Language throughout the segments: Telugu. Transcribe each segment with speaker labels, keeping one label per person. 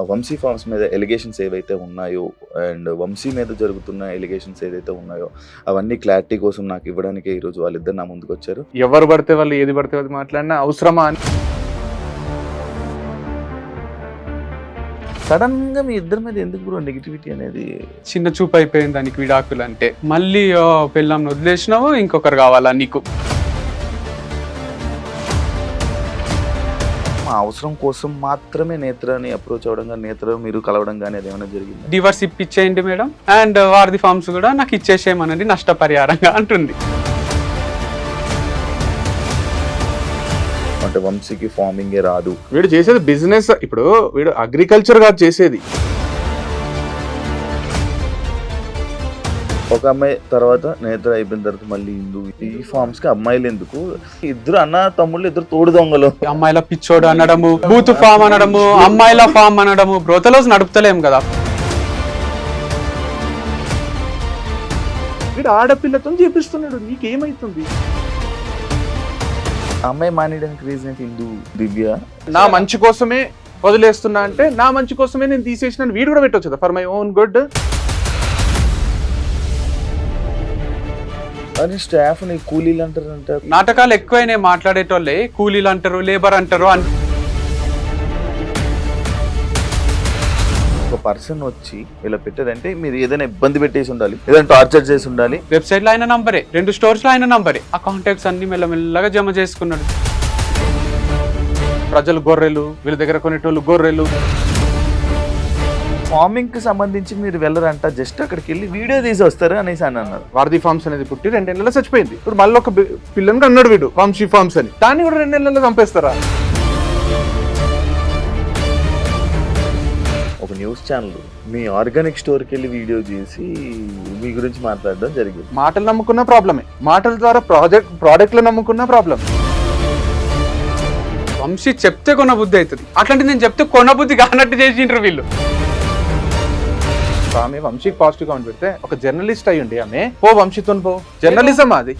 Speaker 1: వంశీ ఫార్మ్స్ మీద ఎలిగేషన్స్ ఏవైతే ఉన్నాయో అండ్ వంశీ మీద జరుగుతున్న ఎలిగేషన్స్ ఏదైతే ఉన్నాయో అవన్నీ క్లారిటీ కోసం నాకు ఇవ్వడానికి ఈరోజు వాళ్ళిద్దరు నా ముందుకు వచ్చారు.
Speaker 2: ఎవరు పడితే వాళ్ళు ఏది పడితే అది మాట్లాడినా అవసరమా అని
Speaker 1: సడన్ గా మీ ఇద్దరి మీద ఎందుకు బ్రో నెగిటివిటీ అనేది?
Speaker 2: చిన్న చూపు అయిపోయింది దానికి విడాకులు అంటే. మళ్ళీ పెళ్ళాంని వదిలేసినావు, ఇంకొకరు కావాలా నీకు?
Speaker 1: మా అవసరం కోసం మాత్రమే నేత్రని అప్రోచ్ అవ్వడం కానీ నేత్ర మీరు కలవడం కానీ అది ఏమైనా జరిగింది?
Speaker 2: డివర్స్ ఇప్పించేయండి మేడం, అండ్ వారిది ఫార్మ్స్ కూడా నాకు ఇచ్చేసేయమనండి నష్టపరిహారంగా అంటుంది.
Speaker 1: అంటే వంశీకి ఫార్మింగే రాదు,
Speaker 3: వీడు చేసేది బిజినెస్. ఇప్పుడు వీడు అగ్రికల్చర్ కాదు చేసేది.
Speaker 1: ఒక అమ్మాయి తర్వాత నేత్ర అయిపోయిన తర్వాత మళ్ళీ హిందూ. ఈ ఫార్మ్స్ కి అమ్మాయిలు ఎందుకు? ఇద్దరు అన్న తమ్ముళ్ళు, ఇద్దరు తోడు దొంగలు.
Speaker 2: అమ్మాయిల పిచ్చోడు అనడము, బూత్ ఫామ్ అనడము, అమ్మాయిల ఫామ్ అనడము, బ్రోతలోస్ నడుపుతలేం కదా.
Speaker 3: వీడు ఆడపిల్లతో చేపిస్తున్నాడు, నీకేమైతుంది?
Speaker 1: అమ్మాయి మానేయడానికి రీజన్ ఏంటి? హిందూ దివ్య
Speaker 3: నా మంచి కోసమే వదిలేస్తున్నా అంటే నా మంచి కోసమే నేను తీసేసిన వీడు కూడా పెట్టొచ్చు కదా, ఫర్ మై ఓన్ గుడ్.
Speaker 1: అని స్టాఫ్ ని కూలీలు అంటారంట.
Speaker 2: నాటకాలు ఎక్కువైనా మాట్లాడేటోళ్ళే కూలీలు అంటారు, లేబర్ అంటారు.
Speaker 1: ఒక పర్సన్ వచ్చి ఇలా పెట్టేదంటే మీరు ఏదైనా ఇబ్బంది పెట్టేసి ఉండాలి, ఏదైనా టార్చర్ చేసి ఉండాలి.
Speaker 2: వెబ్సైట్ లో ఆయన నంబరే, 2 స్టోర్స్ లో ఆయన నంబరే. ఆ కాంటాక్ట్స్ అన్ని మెల్లమెల్లగా జమ చేసుకున్నాడు.
Speaker 3: ప్రజలు గొర్రెలు, వీళ్ళ దగ్గర కొనేటోళ్ళు గొర్రెలు.
Speaker 1: ఫార్మింగ్ కి సంబంధించి మీరు వెళ్ళరంట, జస్ట్ అక్కడికి వెళ్ళి వీడియో తీసి వస్తారు అనేసి అని అన్నారు.
Speaker 3: వారధి ఫార్మ్స్ అనేది పుట్టి 2 నెలల్లో చచ్చిపోయింది. ఇప్పుడు మళ్ళీ ఒక పిల్లని అన్నాడు వీడు వంశీ ఫార్మ్స్ అని, దాన్ని కూడా 2 నెలల్లో చంపేస్తారా?
Speaker 1: ఒక న్యూస్ ఛానల్ మీ ఆర్గానిక్ స్టోర్కి వెళ్ళి వీడియో చేసి మీ గురించి మాట్లాడడం జరిగింది.
Speaker 3: మాటలు నమ్ముకున్న ప్రాబ్లమే, మాటల ద్వారా ప్రోడక్ట్లు నమ్ముకున్న ప్రాబ్లం.
Speaker 2: వంశీ చెప్తే కొన బుద్ధి అవుతుంది, అట్లాంటి నేను చెప్తే కొన బుద్ధి కానట్టు చేసిండ్రు వీళ్ళు.
Speaker 3: ఆమె వంశీకి పాజిటివ్ కామెంట్ పెడితే ఒక జర్నలిస్ట్ అయ్యి ఉండి ఆమె పో వంశీతో పో, జర్నలిజం అది.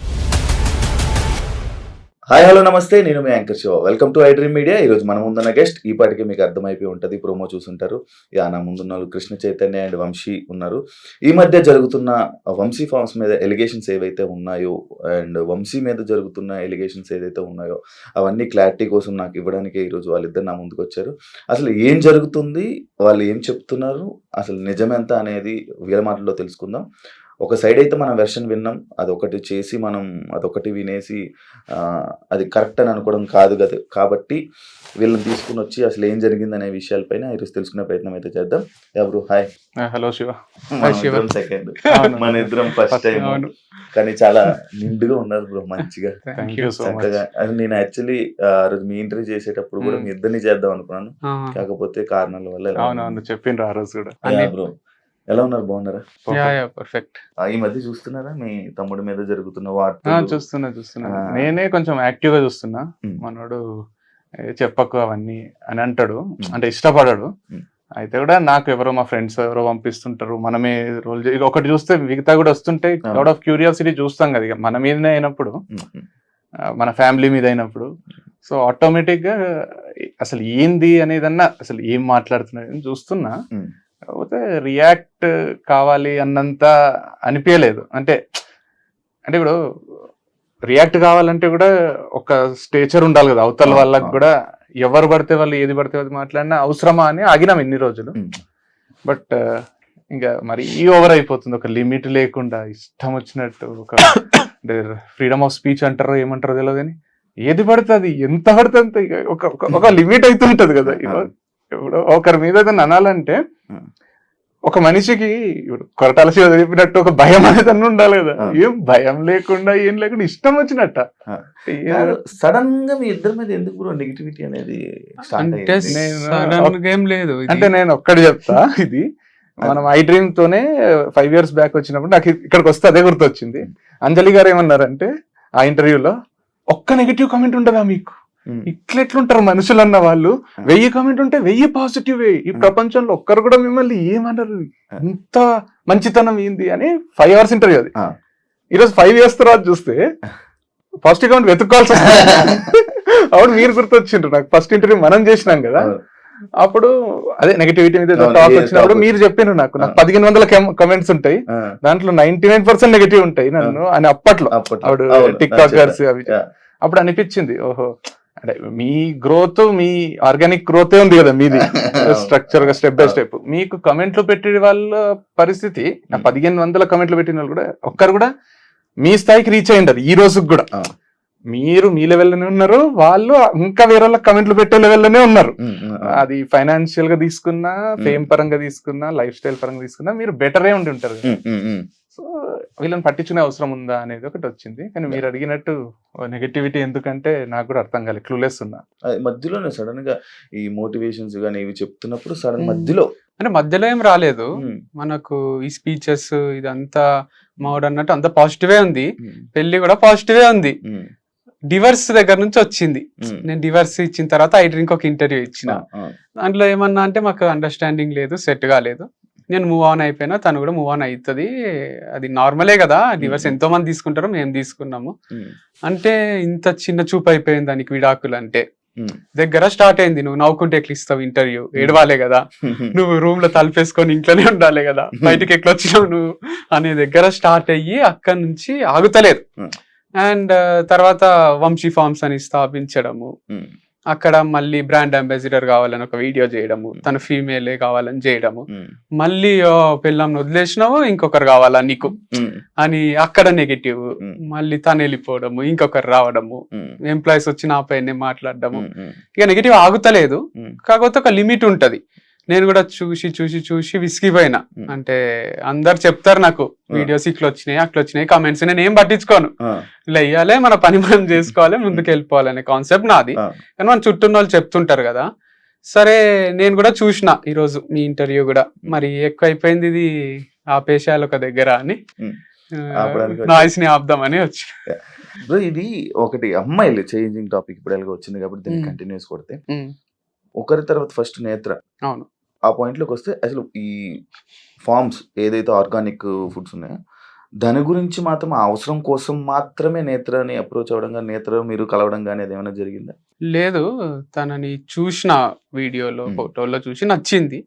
Speaker 1: హాయ్ హలో నమస్తే, నేను మీ anchor Shiva. Welcome to I Dream Media. ఈరోజు మన ముందున్న గెస్ట్ ఈ పాటికి మీకు అర్థమైపోయి ఉంటుంది, ప్రోమో చూసుంటారు. నా ముందున్న వాళ్ళు కృష్ణ చైతన్య అండ్ వంశీ ఉన్నారు. ఈ మధ్య జరుగుతున్న వంశీ ఫార్మ్స్ మీద ఎలిగేషన్స్ ఏవైతే ఉన్నాయో అండ్ వంశీ మీద జరుగుతున్న ఎలిగేషన్స్ ఏదైతే ఉన్నాయో అవన్నీ క్లారిటీ కోసం నాకు ఇవ్వడానికి ఈరోజు వాళ్ళిద్దరు నా ముందుకు వచ్చారు. అసలు ఏం జరుగుతుంది, వాళ్ళు ఏం చెప్తున్నారు, అసలు నిజమెంత అనేది వీళ్ళ మాటల్లో తెలుసుకుందాం. ఒక సైడ్ అయితే మనం వెర్షన్ విన్నాం, అదొకటి చేసి మనం అదొకటి వినేసి అది కరెక్ట్ అని అనుకోవడం కాదు కదా. కాబట్టి వీళ్ళని తీసుకుని వచ్చి అసలు ఏం జరిగింది అనే విషయాలపైన ఈరోజు తెలుసుకునే ప్రయత్నం అయితే చేద్దాం. ఎవరు హాయ్.
Speaker 2: హలో శివ.
Speaker 1: సెకండ్ మన ఇద్దరం ఫస్ట్ టైం, కానీ చాలా నిండుగా ఉన్నారు బ్రో, మంచిగా చక్కగా. అది నేను యాక్చువల్లీ ఆ రోజు మీ ఇంటర్వ్యూ చేసేటప్పుడు కూడా మీ ఇద్దరిని చేద్దాం అనుకున్నాను, కాకపోతే కారణాల వల్ల
Speaker 2: చెప్పిండ్రు ఆ రోజు కూడా.
Speaker 1: బ్రో ఎలా ఉన్నారు, బాగున్నారా?
Speaker 2: పర్ఫెక్ట్.
Speaker 1: ఈ మధ్య చూస్తున్నారా మీ తమ్ముడి మీద జరుగుతున్న వార్త?
Speaker 2: చూస్తున్నా. నేనే కొంచెం యాక్టివ్ గా చూస్తున్నా. మనోడు చెప్పకు అవన్నీ అని అంటాడు, అంటే ఇష్టపడాడు. అయితే కూడా నాకు ఎవరో మా ఫ్రెండ్స్ ఎవరో పంపిస్తుంటారు, మనమే రోల్ ఒకటి చూస్తే మిగతా కూడా వస్తుంటాయి. లాట్ ఆఫ్ క్యూరియాసిటీ చూస్తాం కదా, ఇక మన మీదనే అయినప్పుడు, మన ఫ్యామిలీ మీద అయినప్పుడు. సో ఆటోమేటిక్ గా అసలు ఏంది అనేదన్నా, అసలు ఏం మాట్లాడుతున్నా చూస్తున్నా. కాకపోతే రియాక్ట్ కావాలి అన్నంత అనిపించలేదు. అంటే ఇప్పుడు రియాక్ట్ కావాలంటే కూడా ఒక స్టేచర్ ఉండాలి కదా అవతల వాళ్ళకి కూడా. ఎవరు పడితే వాళ్ళు ఏది పడితే అది మాట్లాడినా అవసరమా అని ఆగినాం ఇన్ని రోజులు. బట్ ఇంకా మరి ఓవర్ అయిపోతుంది, ఒక లిమిట్ లేకుండా ఇష్టం వచ్చినట్టు. ఒక అంటే ఫ్రీడమ్ ఆఫ్ స్పీచ్ అంటారో ఏమంటారో తెలియదు కానీ ఏది పడుతుంది, ఎంత పడుతుంది, ఒక లిమిట్ అయితే ఉంటది కదా. ఇప్పుడు ఒకరి మీద అనాలంటే ఒక మనిషికి ఇప్పుడు కొరటాల శివ చెప్పినట్టు ఒక భయం అనేది అన్న ఉండాలి కదా. ఏం భయం లేకుండా ఏం లేకుండా ఇష్టం వచ్చినట్ట.
Speaker 1: సడన్ గా మీ ఇద్దరి మీద ఎందుకు బ్రో నెగిటివిటీ అనేది?
Speaker 2: ఏం లేదు.
Speaker 3: అంటే నేను ఒక్కటి చెప్తా, ఇది మనం ఐ డ్రీమ్ తోనే 5 years బ్యాక్ వచ్చినప్పుడు నాకు ఇక్కడికి వస్తే అదే గుర్తొచ్చింది. అంజలి గారు ఏమన్నారంటే ఆ ఇంటర్వ్యూలో, ఒక్క నెగిటివ్ కామెంట్ ఉంటుందా మీకు? ఇట్లెట్లుంటారు మనుషులు అన్న వాళ్ళు, 1000 కామెంట్ ఉంటే 1000 పాజిటివ్. ఈ ప్రపంచంలో ఒక్కరు కూడా మిమ్మల్ని ఏమన్నారు, ఇంత మంచితనం ఏంది అని 5 hours ఇంటర్వ్యూ అది. ఈరోజు 5 years తర్వాత చూస్తే పాజిటివ్ కామెంట్ వెతుక్కోవాల్సి వస్తుంది. అవును, మీరు గుర్తొచ్చిండ్రు నాకు. ఫస్ట్ ఇంటర్వ్యూ మనం చేసినాం కదా, అప్పుడు అదే నెగటివిటీ మీద
Speaker 1: అవును,
Speaker 3: టాక్
Speaker 1: ఏ
Speaker 3: వచ్చినప్పుడు
Speaker 1: talk
Speaker 3: మీరు చెప్పారు నాకు 1500 కమెంట్స్ ఉంటాయి, దాంట్లో 99% నెగటివ్ ఉంటాయి నన్ను అని అప్పట్లో ఆవిడ టిక్ టాకర్స్ అవి. అప్పుడు అనిపించింది ఓహో, అంటే మీ గ్రోత్, మీ ఆర్గానిక్ గ్రోతే ఉంది కదా మీది, స్ట్రక్చర్ గా స్టెప్ బై స్టెప్. మీకు కమెంట్లు పెట్టే వాళ్ళ పరిస్థితి, 1500 కమెంట్లు పెట్టిన వాళ్ళు కూడా ఒక్కరు కూడా మీ స్థాయికి రీచ్ అయ్యింది ఈ రోజుకి కూడా. మీరు మీ లెవెల్లోనే ఉన్నారు, వాళ్ళు ఇంకా వేరే వాళ్ళకి కమెంట్లు పెట్టే లెవెల్లోనే ఉన్నారు. అది ఫైనాన్షియల్ గా తీసుకున్నా, ఫేమ్ పరంగా తీసుకున్నా, లైఫ్ స్టైల్ పరంగా తీసుకున్నా మీరు బెటరే ఉండి ఉంటారు. సో వీళ్ళని పట్టించుకునే అవసరం ఉందా అనేది ఒకటి వచ్చింది. కానీ మీరు అడిగినట్టు నెగటివిటీ ఎందుకంటే నాకు కూడా అర్థం కాలేదు, క్లూలెస్ ఉన్నా.
Speaker 1: మధ్యలోనే సడన్ గా ఈ మోటివేషన్స్ గానీ ఇవి చెప్తున్నప్పుడు సడన్ మధ్యలో
Speaker 4: అంటే మధ్యలో ఏం రాలేదు మనకు, ఈ స్పీచెస్ ఇదంతా మావాడు అన్నట్టు అంత పాజిటివే ఉంది, పెళ్లి కూడా పాజిటివే ఉంది. డివర్స్ దగ్గర నుంచి వచ్చింది. నేను డివర్స్ ఇచ్చిన తర్వాత ఐ డ్రింక్ ఒక ఇంటర్వ్యూ ఇచ్చిన, దాంట్లో ఏమన్నా అంటే మాకు అండర్స్టాండింగ్ లేదు, సెట్ కాలేదు, నేను మూవ్ ఆన్ అయిపోయినా, తను కూడా మూవ్ ఆన్ అవుతుంది, అది నార్మలే కదా, డివర్స్ ఎంతో మంది తీసుకుంటారో మేము తీసుకున్నాము అంటే ఇంత చిన్న చూపు అయిపోయింది దానికి విడాకులు అంటే. దగ్గర స్టార్ట్ అయింది, నువ్వు నవ్వుకుంటే ఎట్లా ఇస్తావు ఇంటర్వ్యూ, ఏడవాలే కదా, నువ్వు రూమ్ లో తలుపేసుకొని ఇంట్లోనే ఉండాలి కదా, బయటకి ఎట్లా వచ్చినావు నువ్వు అనే దగ్గర స్టార్ట్ అయ్యి అక్కడి నుంచి ఆగుతలేదు. అండ్ తర్వాత వంశీ ఫార్మ్స్ అని స్థాపించడము, అక్కడ మళ్ళీ బ్రాండ్ అంబాసిడర్ కావాలని ఒక వీడియో చేయడము, తన ఫీమేలే కావాలని చేయడము, మళ్ళీ పిల్లంని వదిలేసినావు ఇంకొకరు కావాలా నీకు అని అక్కడ నెగటివ్, మళ్ళీ తను వెళ్ళిపోవడము, ఇంకొకరు రావడము, ఎంప్లాయీస్ వచ్చి నా పైన మాట్లాడడము, ఇక నెగటివ్ ఆగుతలేదు. కాకపోతే ఒక లిమిట్ ఉంటది. నేను కూడా చూసి చూసి చూసి విసిగిపోయినా, అంటే అందరు చెప్తారు నాకు వీడియోస్ ఇట్లా వచ్చినాయి అట్లా వచ్చినాయి కమెంట్స్, నేను ఏం పట్టించుకోను, ఇలా వెయ్యాలి, మన పని మనం చేసుకోవాలి, ముందుకు వెళ్ళిపోవాలనే కాన్సెప్ట్ నాది. కానీ మన చుట్టూ వాళ్ళు చెప్తుంటారు కదా, సరే నేను కూడా చూసిన ఈరోజు మీ ఇంటర్వ్యూ కూడా, మరి ఎక్కువ అయిపోయింది ఇది ఆపేశాలు ఒక దగ్గర అని నాయిస్ ని ఆపుదామని వచ్చి.
Speaker 1: ఇది ఒకటి అమ్మాయిలు చేంజింగ్ టాపిక్ ఇప్పుడు ఎలాగో వచ్చింది కాబట్టి దీన్ని కంటిన్యూస్ కొడితే, ఒకరి తర్వాత ఫస్ట్ నేత్ర,
Speaker 4: అవును
Speaker 1: ఆ పాయింట్ లోకి వస్తే అసలు ఈ ఫార్మ్స్ ఏదైతే ఆర్గానిక్ ఫుడ్స్ ఉన్నాయో దాని గురించి మాత్రం ఆ అవసరం కోసం మాత్రమే నేత్రని అప్రోచ్ అవ్వడం కానీ, నేత్ర మీరు కలవడం కానీ అది ఏమైనా జరిగిందా?
Speaker 4: లేదు, తనని చూసిన వీడియోలో ఫోటోలో చూసి నచ్చింది,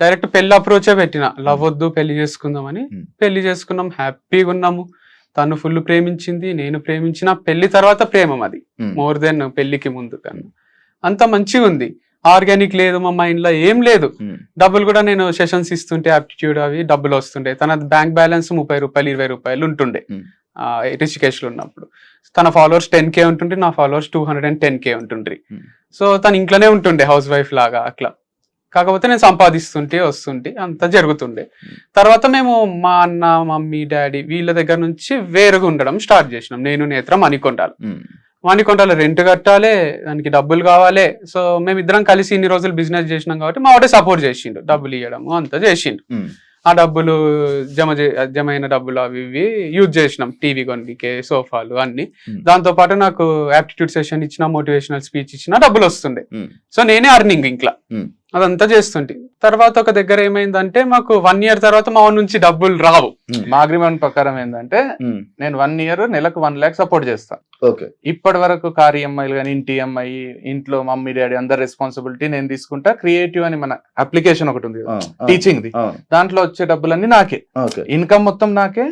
Speaker 4: డైరెక్ట్ పెళ్లి అప్రోచే పెట్టిన, లవ్ వద్దు పెళ్లి చేసుకుందామని. పెళ్లి చేసుకున్నాం, హ్యాపీగా ఉన్నాము, తను ఫుల్ ప్రేమించింది, నేను ప్రేమించిన, పెళ్లి తర్వాత ప్రేమం అది మోర్ దెన్ పెళ్లికి ముందు కన్నా, అంత మంచిగా ఉంది. ఆర్గానిక్ లేదు మా మైండ్ లో, ఏం లేదు. డబ్బులు కూడా నేను సెషన్స్ ఇస్తుంటే ఆప్టిట్యూడ్ అవి డబ్బులు వస్తుండే, తన బ్యాంక్ బ్యాలెన్స్ 30 రూపాయలు 20 రూపాయలు ఉంటుండే రిషికేష్ లో ఉన్నప్పుడు. తన ఫాలోవర్స్ 10K ఉంటుండే, నా ఫాలోవర్స్ 210K ఉంటుండ్రి. సో తను ఇంట్లోనే ఉంటుండే హౌస్ వైఫ్ లాగా అట్లా. కాకపోతే నేను సంపాదిస్తుంటే వస్తుంటే అంతా జరుగుతుండే. తర్వాత మేము మా అన్న మమ్మీ డాడీ వీళ్ళ దగ్గర నుంచి వేరుగా ఉండడం స్టార్ట్ చేసినాం. నేను నేత్ర మణికొండలో రెంట్ కట్టాలి, దానికి డబ్బులు కావాలి. సో మేమిద్దరం కలిసి ఇన్ని రోజులు బిజినెస్ చేసినాం కాబట్టి మా వాడే సపోర్ట్ చేసిండు, డబ్బులు ఇవ్వడము అంతా చేసిండు. ఆ డబ్బులు జమైన డబ్బులు అవి ఇవి యూజ్ చేసినాం, టీవీ కొనికే, సోఫాలు అన్ని. దాంతో పాటు నాకు యాప్టిట్యూడ్ సెషన్ ఇచ్చిన, మోటివేషనల్ స్పీచ్ ఇచ్చిన డబ్బులు వస్తుండే. సో నేనే అర్నింగ్ ఇంట్లో అదంతా చేస్తుంటే. తర్వాత ఒక దగ్గర ఏమైందంటే మాకు 1 year తర్వాత మా నుంచి డబ్బులు రావు.
Speaker 3: మా అగ్రిమెంట్ ప్రకారం ఏంటంటే నేను 1 year నెలకు 1 lakh సపోర్ట్ చేస్తా. ఇప్పటి వరకు కార్ ఈఎంఐలు కానీ, ఇంటి ఈఎంఐ, ఇంట్లో మమ్మీ డాడీ అందరి రెస్పాన్సిబిలిటీ నేను తీసుకుంటా. క్రియేటివ్ అని మన అప్లికేషన్ ఒకటి ఉంది టీచింగ్ ది, దాంట్లో వచ్చే డబ్బులన్నీ నాకే, ఇన్కమ్ మొత్తం నాకే,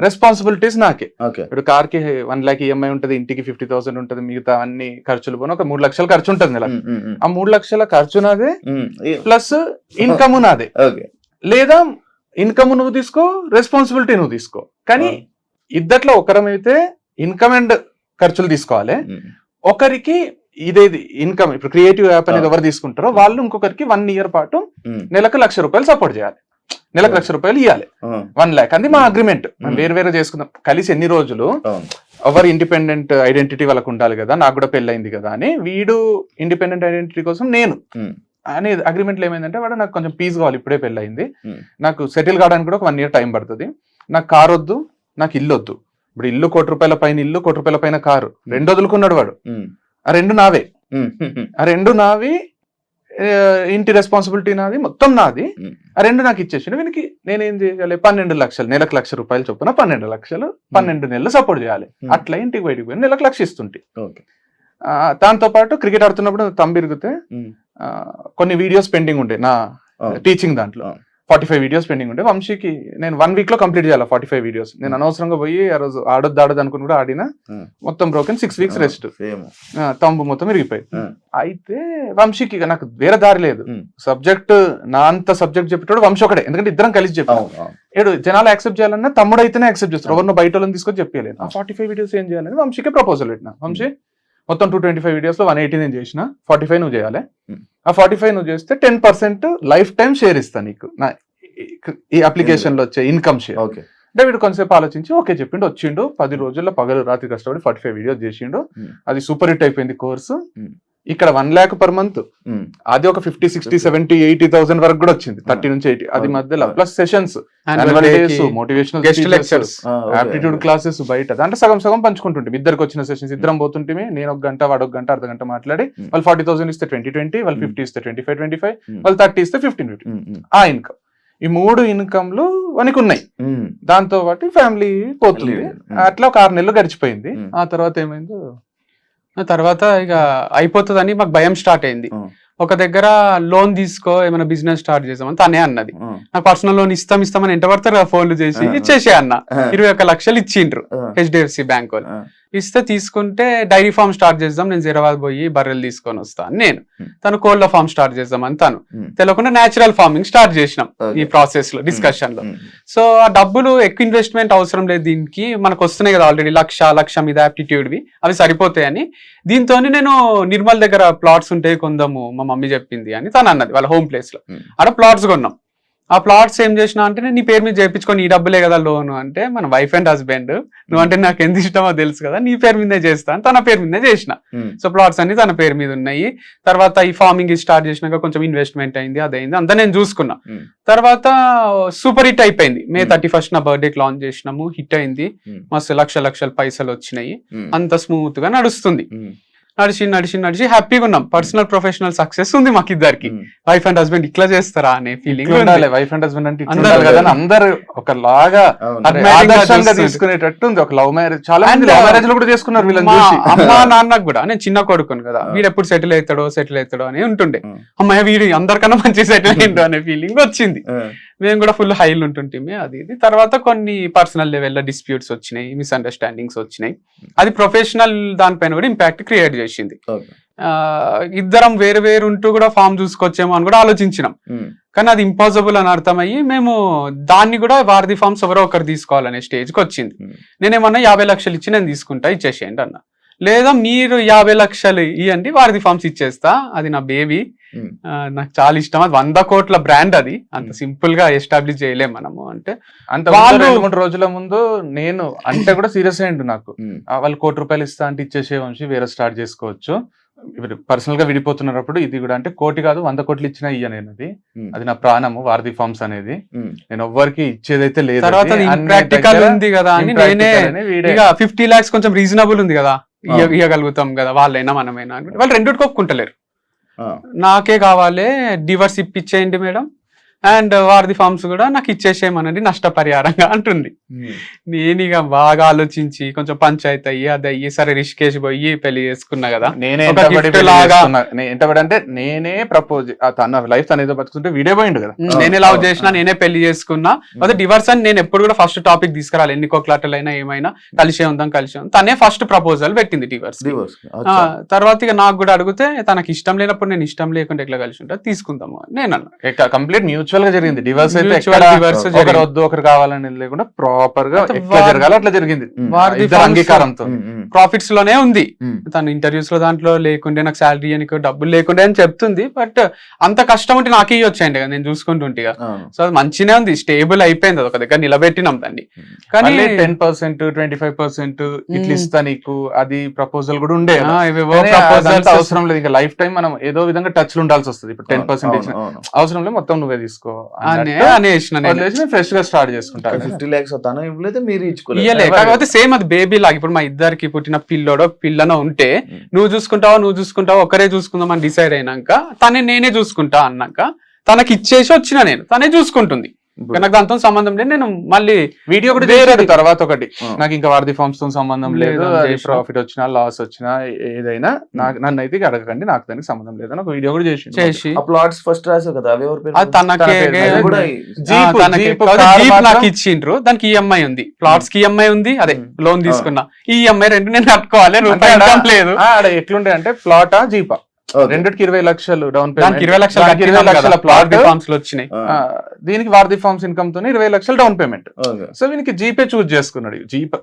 Speaker 3: రెస్పాన్సిబిలిటీస్ నాకే. ఇప్పుడు కార్ కి 1 lakh ఈఎంఐ ఉంటది, ఇంటికి 50,000 ఉంటది, మిగతా అన్ని ఖర్చులు పోను ఒక 3 లక్షల ఖర్చు ఉంటుంది నెల. ఆ 3 లక్షల ఖర్చు నాదే ప్లస్ ఇన్కమ్ నాదే. లేదా ఇన్కమ్ నువ్వు తీసుకో, రెస్పాన్సిబిలిటీ నువ్వు తీసుకో. కానీ ఇద్దట్లో ఒకరమైతే ఇన్కమ్ అండ్ ఖర్చులు తీసుకోవాలి, ఒకరికి ఇదేది ఇన్కమ్. ఇప్పుడు క్రియేటివ్ యాప్ అనేది ఎవరు తీసుకుంటారో వాళ్ళు ఇంకొకరికి 1 year పాటు నెలకు 1,00,000 రూపాయలు సపోర్ట్ చేయాలి, నెలకు 1,00,000 రూపాయలు ఇవ్వాలి, 1 lakh. అది మా అగ్రిమెంట్. వేరు వేరే చేసుకుందాం, కలిసి ఎన్ని రోజులు ఎవరు ఇండిపెండెంట్ ఐడెంటిటీ వాళ్ళకు ఉండాలి కదా, నాకు కూడా పెళ్ళైంది కదా అని. వీడు ఇండిపెండెంట్ ఐడెంటిటీ కోసం నేను అని అగ్రిమెంట్లో ఏమైందంటే, వాడు నాకు కొంచెం పీస్ కావాలి, ఇప్పుడే పెళ్ళయింది, నాకు సెటిల్ కావడానికి కూడా ఒక 1 year టైం పడుతుంది, నాకు కార్ వద్దు, నాకు ఇల్లు వద్దు. ఇప్పుడు ఇల్లు 1 కోటి రూపాయల పైన, ఇల్లు 1 కోటి రూపాయల పైన కారు, 2 వదులుకున్నాడు వాడు. ఆ 2 నావే, ఆ 2 నావి, ఇంటి రెస్పాన్సిబిలిటీ నాది, మొత్తం నాది. ఆ 2 నాకు ఇచ్చేసి వీనికి నేనేం చేయాలి, 12 లక్షలు నెలకు 1,00,000 రూపాయలు చొప్పున 12 లక్షలు 12 నెలలు సపోర్ట్ చేయాలి. అట్లా ఇంటికి బయటికి పోయి నెలకు 1,00,000 ఇస్తుంటే. దాంతో పాటు క్రికెట్ ఆడుతున్నప్పుడు తంబిరిగితే కొన్ని వీడియోస్ పెండింగ్ ఉంటాయి నా టీచింగ్ దాంట్లో. 45 వీడియోస్ పెండింగ్ ఉంటే వంశీకి నేను 1 week లో కంప్లీట్ చేయాలి 45 వీడియోస్. నేను అనవసరంగా పోయి ఆ రోజు ఆడొద్దు అనుకుని కూడా ఆడినా, మొత్తం బ్రోకెన్ 6 weeks రెస్ట్, తంబు మొత్తం విరిగిపోయింది. అయితే వంశీకి ఇక నాకు వేరే దారి లేదు, సబ్జెక్ట్ నా అంత సబ్జెక్ట్ చెప్పేటోడు వంశీ ఒకటే, ఎందుకంటే ఇద్దరం కలిసి చెప్పాం. ఏడు జనాలు యాక్సెప్ట్ చేయాలన్నా తమ్ముడు అయితేనే యాక్సెప్ట్ చేస్తారు, ఎవరినో బయట వాళ్ళని తీసుకొని చెప్పలేదు. ఆ 45 వీడియోస్ ఏం చేయాలని వంశీకే ప్రపోజల్ పెట్టిన. వంశీ మొత్తం 225 వీడియోస్ లో 180 నేను చేసిన, 45 నువ్వు చేయాలి. ఆ 45 నువ్వు చేస్తే 10% లైఫ్ టైం షేర్ ఇస్తా నీకు నా ఈ అప్లికేషన్ లో వచ్చే ఇన్కమ్ షేర్. అంటే వీడు కొంతసేపు ఆలోచించి ఓకే చెప్పిండు, వచ్చిండు 10 రోజుల్లో పగలు రాత్రి కష్టపడి 45 వీడియోస్ చేసిండు. అది సూపర్ హిట్ అయిపోయింది కోర్సు. ఇక్కడ 1 lakh per month, అది ఒక 50, 60, 70, 80,000 వరకు కూడా వచ్చింది, 30 నుంచి 80. అది మధ్యలో plus sessions, motivational lectures, aptitude classes బయట, దాంట్లో సగం సగం పంచుకుంటుంటే ఇద్దరికి వచ్చిన సెషన్స్ ఇద్దరం పోతుంటే నేను 1 గంట వాడు 1 గంట అర్ధగంట మాట్లాడి వాళ్ళు 40,000 ఇస్తే 20, వాళ్ళు 50 ఇస్తే 25, వాళ్ళు 30 ఇస్తే 15. ఆ ఇన్కమ్, ఈ 3 ఇన్కమ్లు మనకు ఉన్నాయి. దాంతో పాటు ఫ్యామిలీ పోతుంది. అట్లా ఒక 6 నెలలు గడిచిపోయింది. ఆ తర్వాత ఏమైందో,
Speaker 4: తర్వాత ఇక అయిపోతుందని మాకు భయం స్టార్ట్ అయింది. ఒక దగ్గర లోన్ తీసుకో ఏమైనా బిజినెస్ స్టార్ట్ చేసామని తనే అన్నది. నాకు పర్సనల్ లోన్ ఇస్తామని ఎంట పడతారు కదా ఫోన్లు చేసి, ఇచ్చేసే అన్న 21 లక్షలు ఇచ్చిండ్రు HDFC బ్యాంక్ వాళ్ళు. ఇస్తే తీసుకుంటే డైరీ ఫార్మ్ స్టార్ట్ చేద్దాం, నేను హైదరాబాద్ పోయి బర్రెలు తీసుకొని వస్తాను నేను, తను కోళ్ళ ఫార్మ్ స్టార్ట్ చేద్దామని తను, తెలియకుండా న్యాచురల్ ఫార్మింగ్ స్టార్ట్ చేసినాం ఈ ప్రాసెస్ లో, డిస్కషన్ లో. సో ఆ డబ్బులు ఎక్కువ ఇన్వెస్ట్మెంట్ అవసరం లేదు, దీనికి మనకు వస్తున్నాయి కదా ఆల్రెడీ లక్ష మీద ఆప్టిట్యూడ్వి, అవి సరిపోతాయని దీంతో నేను నిర్మల్ దగ్గర ప్లాట్స్ ఉంటాయి కొందాము, మా మమ్మీ చెప్పింది అని తను అన్నది. వాళ్ళ హోమ్ ప్లేస్ లో ఆడ ప్లాట్స్ కొన్నాం. ఆ ప్లాట్స్ ఏం చేసినా అంటే, నేను నీ పేరు మీద చేయించుకొని ఈ డబ్బులే కదా లోన్ అంటే, మన వైఫ్ అండ్ హస్బెండ్ నువ్వంటే నాకు ఎంత ఇష్టమో తెలుసు కదా, నీ పేరు మీదే చేస్తాను, తన పేరు మీదే చేసిన. సో ప్లాట్స్ అన్ని తన పేరు మీద ఉన్నాయి. తర్వాత ఈ ఫార్మింగ్ స్టార్ట్ చేసినాక కొంచెం ఇన్వెస్ట్మెంట్ అయింది, అదైంది, అంతా నేను చూసుకున్నా. తర్వాత సూపర్ హిట్ అయిపోయింది. May 31 నా బర్త్డేకి లాంచ్ చేసినాము, హిట్ అయింది, మస్తు లక్షల పైసలు వచ్చినాయి, అంత స్మూత్ గా నడుస్తుంది. నడిచి హ్యాపీగా ఉన్నాం. పర్సనల్ ప్రొఫెషనల్ సక్సెస్ ఉంది మాకు ఇద్దరికి. వైఫ్ అండ్ హస్బెండ్ ఇట్లా చేస్తారా అనే ఫీలింగ్.
Speaker 3: వైఫ్ అండ్ హస్బెండ్ అంటే అందరు ఒకలాగా తీసుకునేటట్టు ఉంది. ఒక లవ్ మ్యారేజ్, చాలా మంది లవ్ మ్యారేజ్ లో కూడా చేసుకున్నారు వీళ్ళని చూసి.
Speaker 4: అమ్మా నాన్నకు కూడా, నేను చిన్న కొడుకును కదా, వీడు ఎప్పుడు సెటిల్ అవుతాడో అని ఉంటుండే. అమ్మాయి వీడు అందరికన్నా మంచి సెటిల్ అయ్యిండు అనే ఫీలింగ్ వచ్చింది. మేము కూడా ఫుల్ హైలు ఉంటుంటే అది ఇది. తర్వాత కొన్ని పర్సనల్ లెవెల్లో డిస్ప్యూట్స్ వచ్చినాయి, మిస్అండర్స్టాండింగ్స్ వచ్చినాయి. అది ప్రొఫెషనల్ దానిపైన కూడా ఇంపాక్ట్ క్రియేట్ చేసింది. ఇద్దరం వేరు ఉంటూ కూడా ఫామ్ చూసుకొచ్చేమో అని కూడా ఆలోచించినాం. కానీ అది ఇంపాసిబుల్ అని అర్థమయ్యి మేము దాన్ని కూడా వారధి ఫార్మ్స్ ఎవరో ఒకరు తీసుకోవాలనే స్టేజ్కి వచ్చింది. నేనేమన్నా 50 లక్షలు ఇచ్చి నేను తీసుకుంటా, ఇచ్చేసేయండి అన్న. లేదా మీరు 50 లక్షలు ఇవ్వండి, వారధి ఫార్మ్స్ ఇచ్చేస్తా, అది నా బేబీ, నాకు చాలా ఇష్టం, అది 100 కోట్ల బ్రాండ్, అది అంత సింపుల్ గా ఎస్టాబ్లిష్ చేయలేం మనము అంటే.
Speaker 3: అంత 2-3 రోజుల ముందు నేను అంటే కూడా సీరియస్ అయ్యిండు నాకు. వాళ్ళు 1 కోటి రూపాయలు ఇస్తా అంటే ఇచ్చేసే వంశీ వేరే స్టార్ట్ చేసుకోవచ్చు, పర్సనల్ గా విడిపోతున్నప్పుడు ఇది కూడా అంటే 1 కోటి కాదు 100 కోట్లు ఇచ్చినా ఇయ్య, నేను అది నా ప్రాణము వారధి ఫార్మ్స్ అనేది, నేను ఎవ్వరికి ఇచ్చేదైతే లేదు.
Speaker 4: తర్వాత ఇంప్రాక్టికల్ ఉంది కదా అని నేనే 50 lakhs కొంచెం రీజనబుల్ ఉంది కదా, ఇవ్వగలుగుతాం కదా వాళ్ళైనా మనమైనా, వాళ్ళు రెండుకి ఒప్పుకుంటలేరు. నాకే కావాలి, డివర్స్ ఇప్పించేయండి మేడం, అండ్ వారధి ఫార్మ్స్ కూడా నాకు ఇచ్చేసేయమనండి నష్టపరిహారంగా అంటుంది. నేను ఇక బాగా ఆలోచించి కొంచెం పంచాయతీ అయ్యి అది అయ్యి సరే రిషికేష్ పోయి పెళ్లి చేసుకున్నా కదా.
Speaker 3: అంటే నేనే ప్రపోజ్, తన లైఫ్ తనేదో బతుకుంటే వీడే పోయిండు కదా,
Speaker 4: నేనే లవ్ చేసినా, నేనే పెళ్లి చేసుకున్నా. అదే డివర్స్ అని నేను ఎప్పుడు కూడా ఫస్ట్ టాపిక్ తీసుకురాలి, ఎన్ని కోట్లాటలైనా ఏమైనా కలిసే ఉందాం. తనే ఫస్ట్ ప్రపోజల్ పెట్టింది డివర్స్. తర్వాత ఇక నాకు కూడా అడిగితే తనకి ఇష్టం లేనప్పుడు నేను ఇష్టం లేకుండా ఎట్లా కలిసి ఉంటా తీసుకుందాము నేను అన్నా.
Speaker 3: కంప్లీట్ మ్యూచువల్ గా జరిగింది. డివర్స్ అయితే ఒకరు వద్దు ఒకరు కావాలని లేకుండా ప్రాపర్ గా ఎట్లా జరగాలి అట్లా జరిగింది, అంగీకారంతో.
Speaker 4: ప్రాఫిట్స్ లోనే ఉంది. తను ఇంటర్వ్యూస్ లో దాంట్లో లేకుండే, నాకు శాలరీ అని డబ్బులు లేకుండే అని చెప్తుంది. బట్ అంత కష్టం ఉంటే నాకే వచ్చాయండి కదా, నేను చూసుకుంటుంటే. సో అది మంచినే ఉంది, స్టేబుల్ అయిపోయింది, అది ఒక దగ్గర నిలబెట్టినాం దాన్ని. కానీ
Speaker 3: 10%, 25% ఇట్లా ఇస్తా నీకు, అది ప్రపోజల్ కూడా ఉండే. అవసరం లేదు, ఇంకా లైఫ్ టైం మనం ఏదో విధంగా టచ్ లో ఉండాల్సి వస్తుంది. ఇప్పుడు 10% అవసరం లేదు, మొత్తం నువ్వే తీసుకో ఫ్రెష్ గా స్టార్ట్ చేసుకుంటా.
Speaker 1: 50 lakhs తను ఇవ్వలేదు, మీరు
Speaker 4: కాకపోతే సేమ్ అది బేబీ లాగా. ఇప్పుడు మా ఇద్దరికి పుట్టిన పిల్లనో ఉంటే నువ్వు చూసుకుంటావా ఒకరే చూసుకుందాం అని డిసైడ్ అయినాక, తనే నేనే చూసుకుంటా అన్నాక తనకి ఇచ్చేసి వచ్చిన నేను, తనే చూసుకుంటుంది. కానీ నాకు దాంతో సంబంధం లేదు. నేను మళ్ళీ
Speaker 3: వీడియో కూడా
Speaker 4: వేరే
Speaker 3: చేశాడు తర్వాత ఒకటి,
Speaker 1: ఆ.
Speaker 3: నాకు ఇంకా వారధి ఫార్మ్స్ తో సంబంధం లేదు,
Speaker 4: లేదు,
Speaker 3: అది
Speaker 4: చేసిన.
Speaker 3: ప్రాఫిట్ వచ్చినా లాస్ వచ్చినా ఏదైనా నాకు నన్ను అయితే అడగకండి, నాకు దానికి సంబంధం లేదని ఒక వీడియో కూడా చేసి
Speaker 4: చేసి
Speaker 1: ఆ ప్లాట్స్ ఫస్ట్ రాసావు కదా, అవి ఎవరి పేరు?
Speaker 4: అది తనకే
Speaker 3: తన పేరు
Speaker 1: అది కూడా
Speaker 3: జీప్
Speaker 4: జీప్
Speaker 3: కారు
Speaker 4: నాకు
Speaker 3: మాత్రం-
Speaker 4: ఇచ్చిండ్రు, దానికి ఈఎంఐ ఉంది, ప్లాట్స్ కి ఈఎంఐ ఉంది, అదే లోన్ తీసుకున్నా, ఈ ఈఎంఐ రెండు నేను కట్టుకోవాలి,
Speaker 3: అంటే
Speaker 4: రూపాయి income లేదు.
Speaker 3: ఆడ ఎట్లుండే అంటే ప్లాటా జీపా
Speaker 1: Okay.
Speaker 3: రెండిటికి 20 లక్షలు డౌన్
Speaker 4: దానికి
Speaker 3: పేమెంట్,
Speaker 4: 20 లక్షలు
Speaker 3: 20 లక్షల ప్లాట్
Speaker 4: ఫార్మ్స్ లో వచ్చినాయి.
Speaker 1: ఆ,
Speaker 3: దీనికి వారధి ఫార్మ్స్ ఇన్కమ్ తోనే 20 లక్షలు డౌన్ పేమెంట్.
Speaker 1: okay.
Speaker 3: సో వీనికి జీపే చూస్ చేసుకున్నాడు. జీప్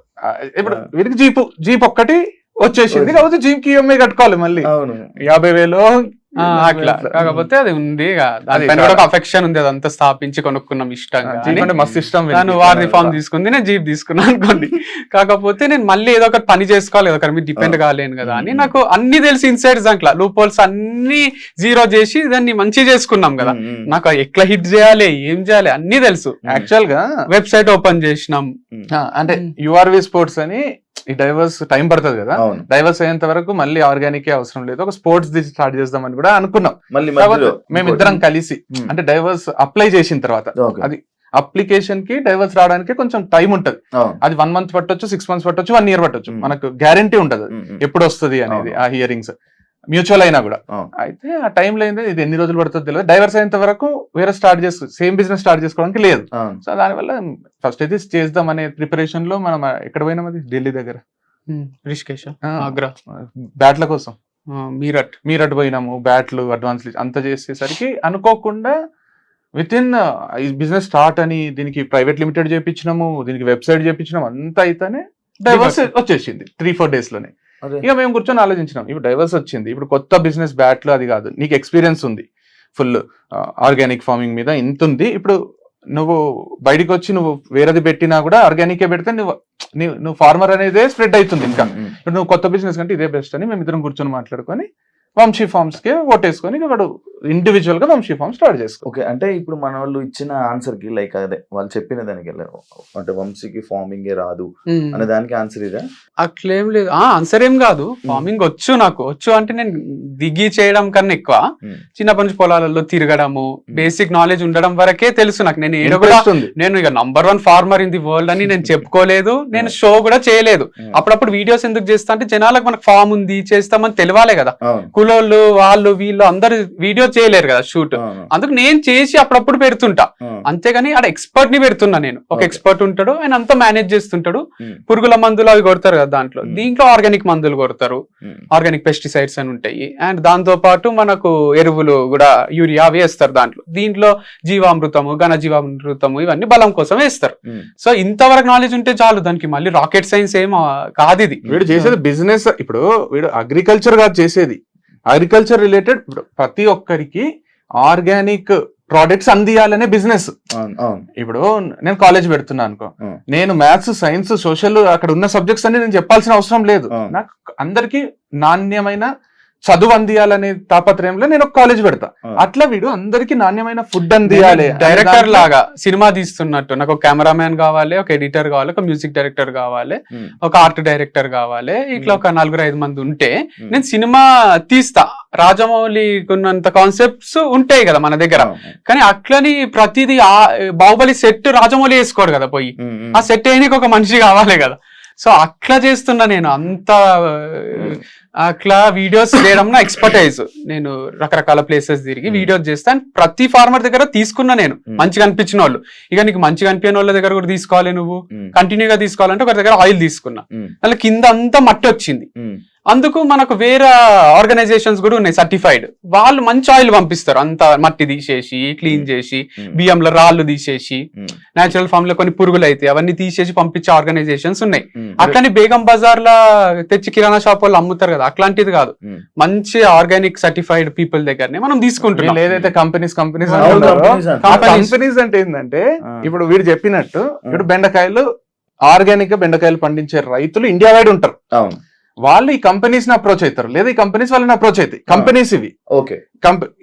Speaker 3: ఇప్పుడు
Speaker 1: ఆ.
Speaker 3: వీరికి జీప్ ఒక్కటి వచ్చేసింది, కాబట్టి జీప్ కి ఈఎంఐ కట్టుకోవాలి మళ్ళీ
Speaker 1: అవును
Speaker 3: 50,000.
Speaker 4: అట్లా కాకపోతే అది ఉంది ఇక, దానిపైన
Speaker 3: చాలా.
Speaker 4: కూడా ఒక అఫెక్షన్ ఉంది, అదంతా స్థాపించి కొనుక్కున్నాం ఇష్టంగా
Speaker 3: జీప్ అంటే మస్తు ఇష్టం వీనికి.
Speaker 4: నేను వారధి ఫామ్ తీసుకుంది, నేను జీప్ తీసుకున్నాను అనుకోండి. కాకపోతే నేను మళ్ళీ ఏదో ఒకటి పని చేసుకోవాలి కదా, ఒకరి మీద డిపెండ్ కాలేను కదా అని నాకు అన్ని తెలిసి ఇన్సైడ్స్ దాంట్లో లూప్ హోల్స్ అన్ని జీరో చేసి దాన్ని మంచి చేసుకున్నాం కదా. నాకు ఎట్లా హిట్ చేయాలి, ఏం చేయాలి అన్ని తెలుసు.
Speaker 3: యాక్చువల్ గా
Speaker 4: వెబ్సైట్ ఓపెన్ చేసినాం,
Speaker 3: అంటే యుఆర్వి స్పోర్ట్స్ అని ఈ డైవర్స్ టైం పడుతుంది కదా,
Speaker 1: అవును
Speaker 3: డైవర్స్ అయ్యేంత వరకు మళ్ళీ ఆర్గానిక్ అవసరం లేదు, ఒక స్పోర్ట్స్ ది స్టార్ట్ చేద్దామని కూడా అనుకున్నాం.
Speaker 1: మళ్ళీ
Speaker 3: కాకపోతే
Speaker 1: మధ్యలో
Speaker 3: మేమిద్దరం కలిసి
Speaker 1: Hmm.
Speaker 3: అంటే డైవర్స్ అప్లై చేసిన తర్వాత
Speaker 1: Okay.
Speaker 3: అది అప్లికేషన్ కి డైవర్స్ రావడానికి కొంచెం టైం ఉంటది.
Speaker 1: అవును
Speaker 3: అది 1 month పట్టొచ్చు, 6 months పట్టొచ్చు, 1 year పట్టొచ్చు.
Speaker 1: Hmm.
Speaker 3: మనకు గ్యారంటీ ఉంటది ఎప్పుడు వస్తుంది అనేది
Speaker 1: అవును.
Speaker 3: ఆ హియరింగ్స్ మ్యూచువల్ అయినా కూడా.
Speaker 1: అవును.
Speaker 3: అయితే ఆ టైం లో ఇది ఎన్ని రోజులు పడుతుందో తెలియదు. డైవర్స్ అయినంత వరకు వేరే స్టార్ట్ చేసుకో, సేమ్ బిజినెస్ స్టార్ట్ చేసుకోవడానికి లేదు.
Speaker 1: అవును
Speaker 3: సో దానివల్ల ఫస్ట్ అయితే చేద్దాం అనే ప్రిపరేషన్ లో మనం ఎక్కడ పోయినాం, అది ఢిల్లీ దగ్గర
Speaker 4: రిషికేశ్,
Speaker 3: ఆ,
Speaker 4: ఆగ్రా,
Speaker 3: బ్యాట్ల కోసం
Speaker 4: మీరట్.
Speaker 3: మీరట్ పోయినాము, బ్యాట్లు అడ్వాన్స్ అంతా చేసేసరికి అనుకోకుండా విత్ ఇన్ ఈ బిజినెస్ స్టార్ట్ అని దీనికి ప్రైవేట్ లిమిటెడ్ చేయించినాము, దీనికి వెబ్సైట్ చేయించినాము, అంతా అయితేనే డైవర్స్ వచ్చేసింది 3-4 days లోనే.
Speaker 1: అదే.
Speaker 3: ఇక మేము కూర్చొని ఆలోచించినాం, ఇప్పుడు డైవర్స్ వచ్చింది, ఇప్పుడు కొత్త బిజినెస్ బ్యాట్లు అది కాదు, నీకు ఎక్స్పీరియన్స్ ఉంది ఫుల్ ఆర్గానిక్ ఫార్మింగ్ మీద ఇంత ఉంది, ఇప్పుడు నువ్వు బయటకు వచ్చి నువ్వు వేరేది పెట్టినా కూడా ఆర్గానికే పెడితే నువ్వు ఫార్మర్ అనేదే స్ప్రెడ్ అవుతుంది. ఇంకా ఇప్పుడు నువ్వు కొత్త బిజినెస్ కంటే ఇదే బెస్ట్ అని మేము ఇద్దరం కూర్చొని మాట్లాడుకొని వంశీ ఫార్మ్స్ కి ఓటేసుకొని వాడు ఇండివిజువల్ గా వంశీ ఫార్మ్ స్టార్ట్ చేసుకో.
Speaker 1: ఓకే, అంటే ఇప్పుడు మన వాళ్ళు ఇచ్చిన ఆన్సర్ కి లైక్ అదే వాళ్ళు చెప్పిన దానికి వెళ్ళారు, అంటే వంశీకి ఫార్మింగ్ రాదు అనే దానికి ఆన్సర్ ఇదే?
Speaker 4: అట్లేం లేదు, ఆన్సర్ ఏం కాదు, ఫార్మింగ్ వచ్చు, నాకు వచ్చు అంటే నేను దిగి చేయడం కన్నా ఎక్కువ చిన్నప్పటి నుంచి పొలాలలో తిరగడము, బేసిక్ నాలెడ్జ్ ఉండడం వరకే తెలుసు నాకు. నేను ఏదో కూడా
Speaker 3: Interest ఉంది.
Speaker 4: నేను ఇక #1 ఫార్మర్ ఇన్ ది వరల్డ్ అని నేను చెప్పుకోలేదు, నేను షో కూడా చేయలేదు. అప్పుడప్పుడు వీడియోస్ ఎందుకు చేస్తా అంటే జనాలకు మనకు ఫామ్ ఉంది చేస్తామని తెలియాలే కదా,
Speaker 1: అవును
Speaker 4: కులోళ్ళు వాళ్ళు వీళ్ళు అందరు వీడియో చేయలేరు కదా షూట్,
Speaker 1: అవును
Speaker 4: అందుకు నేను చేసి అప్పుడప్పుడు పెడుతుంటా.
Speaker 1: అవును.
Speaker 4: అంతేగాని ఆడ ఎక్స్పర్ట్ ని పెడుతున్నా నేను, ఒక
Speaker 1: Okay.
Speaker 4: ఎక్స్పర్ట్ ఉంటాడు, ఆయన అంతా మేనేజ్ చేస్తుంటాడు.
Speaker 1: Hmm.
Speaker 4: పురుగుల మందులు అవి కొడతారు కదా దాంట్లో,
Speaker 1: Hmm.
Speaker 4: దీంట్లో ఆర్గానిక్ మందులు కొడతారు,
Speaker 1: Hmm.
Speaker 4: ఆర్గానిక్ పెస్టిసైడ్స్ అని ఉంటాయి, అండ్ దాంతో పాటు మనకు ఎరువులు కూడా యూరియా వేస్తారు దాంట్లో, దీంట్లో జీవామృతము ఘన జీవామృతము ఇవన్నీ బలం కోసం వేస్తారు.
Speaker 1: Hmm.
Speaker 4: సో ఇంతవరకు నాలెడ్జ్ ఉంటే చాలు, దానికి మళ్ళీ రాకెట్ సైన్స్ ఏం కాదు ఇది.
Speaker 3: వీడు చేసేది బిజినెస్, ఇప్పుడు వీడు అగ్రికల్చర్ కాదు చేసేది, అగ్రికల్చర్ రిలేటెడ్ ప్రతి ఒక్కరికి ఆర్గానిక్ ప్రోడక్ట్స్ అందియాలనే బిజినెస్.
Speaker 1: అవును అవును
Speaker 3: ఇప్పుడు నేను కాలేజ్ పెడుతున్నా అనుకో,
Speaker 1: Hmm.
Speaker 3: నేను మ్యాథ్స్ సైన్స్ సోషల్ అక్కడ ఉన్న సబ్జెక్ట్స్ అన్ని నేను చెప్పాల్సిన అవసరం లేదు.
Speaker 1: Hmm.
Speaker 3: నాకు అందరికి నాణ్యమైన చదువు అందియాలనే తాపత్రయంలో నేను ఒక కాలేజ్ పెడతా.
Speaker 1: Hmm.
Speaker 3: అట్లా వీడు అందరికి నాణ్యమైన ఫుడ్ అందియాలి.
Speaker 4: డైరెక్టర్ లాగా సినిమా తీస్తున్నట్టు నాకు ఒక కెమెరామ్యాన్ కావాలి, ఒక ఎడిటర్ కావాలి, ఒక మ్యూజిక్ డైరెక్టర్ కావాలి,
Speaker 1: Hmm.
Speaker 4: ఒక ఆర్ట్ డైరెక్టర్ కావాలి, ఇట్లా ఒక 4-5 మంది ఉంటే నేను సినిమా తీస్తా. రాజమౌళికి ఉన్నంత కాన్సెప్ట్స్ ఉంటాయి కదా మన దగ్గర,
Speaker 1: అవును.
Speaker 4: కానీ అట్లని ప్రతిదీ బాహుబలి సెట్ రాజమౌళి వేసుకోడు కదా పోయి,
Speaker 1: Hmm. Hmm.
Speaker 4: ఆ సెట్ వేయడానికి ఒక మనిషి కావాలి కదా. సో అట్లా చేస్తున్నా నేను, అంత అట్లా వీడియోస్ చేయడం నా ఎక్స్పర్టైజ్. నేను రకరకాల ప్లేసెస్ తిరిగి వీడియోస్ చేస్తాను, ప్రతి ఫార్మర్ దగ్గర తీసుకున్నా నేను మంచిగా అనిపించిన వాళ్ళు. ఇక నీకు మంచిగా అనిపించిన వాళ్ళ దగ్గర కూడా తీసుకోవాలి, నువ్వు
Speaker 1: Hmm.
Speaker 4: కంటిన్యూగా తీసుకోవాలంటే ఒకరి దగ్గర ఆయిల్ తీసుకున్నా,
Speaker 1: Hmm.
Speaker 4: అలా కింద అంతా మట్టి వచ్చింది.
Speaker 1: Hmm.
Speaker 4: అందుకు మనకు వేరే ఆర్గనైజేషన్స్ కూడా ఉన్నాయి సర్టిఫైడ్, వాళ్ళు మంచి ఆయిల్ పంపిస్తారు, అంత మట్టి తీసేసి క్లీన్ చేసి బియ్యంలో రాళ్ళు తీసేసి
Speaker 1: Hmm.
Speaker 4: నేచురల్ ఫామ్ లో కొన్ని పురుగులు అయితే అవన్నీ తీసేసి పంపించే ఆర్గనైజేషన్స్ ఉన్నాయి.
Speaker 1: Hmm.
Speaker 4: అట్లని బేగం బజార్ లా తెచ్చి కిరాణా షాప్ వాళ్ళు అమ్ముతారు కదా, అట్లాంటిది కాదు,
Speaker 1: Hmm.
Speaker 4: మంచి ఆర్గానిక్ సర్టిఫైడ్ పీపుల్ దగ్గరనే మనం తీసుకుంటున్నాం.
Speaker 3: వీళ్ళు ఏదైతే కంపెనీస్
Speaker 1: అవును, companies అంటారు.
Speaker 3: కంపెనీస్ అంటే ఏంటంటే ఇప్పుడు వీడు చెప్పినట్టు ఇప్పుడు బెండకాయలు ఆర్గానిక్ గా బెండకాయలు పండించే రైతులు ఇండియా వైడ్ ఉంటారు.
Speaker 1: అవును
Speaker 3: వాళ్ళు ఈ కంపెనీస్ ని అప్రోచ్ అవుతారు, లేదా ఈ కంపెనీస్ వాళ్ళని అప్రోచ్ అవుతాయి. కంపెనీస్ ఇవి
Speaker 1: ఓకే,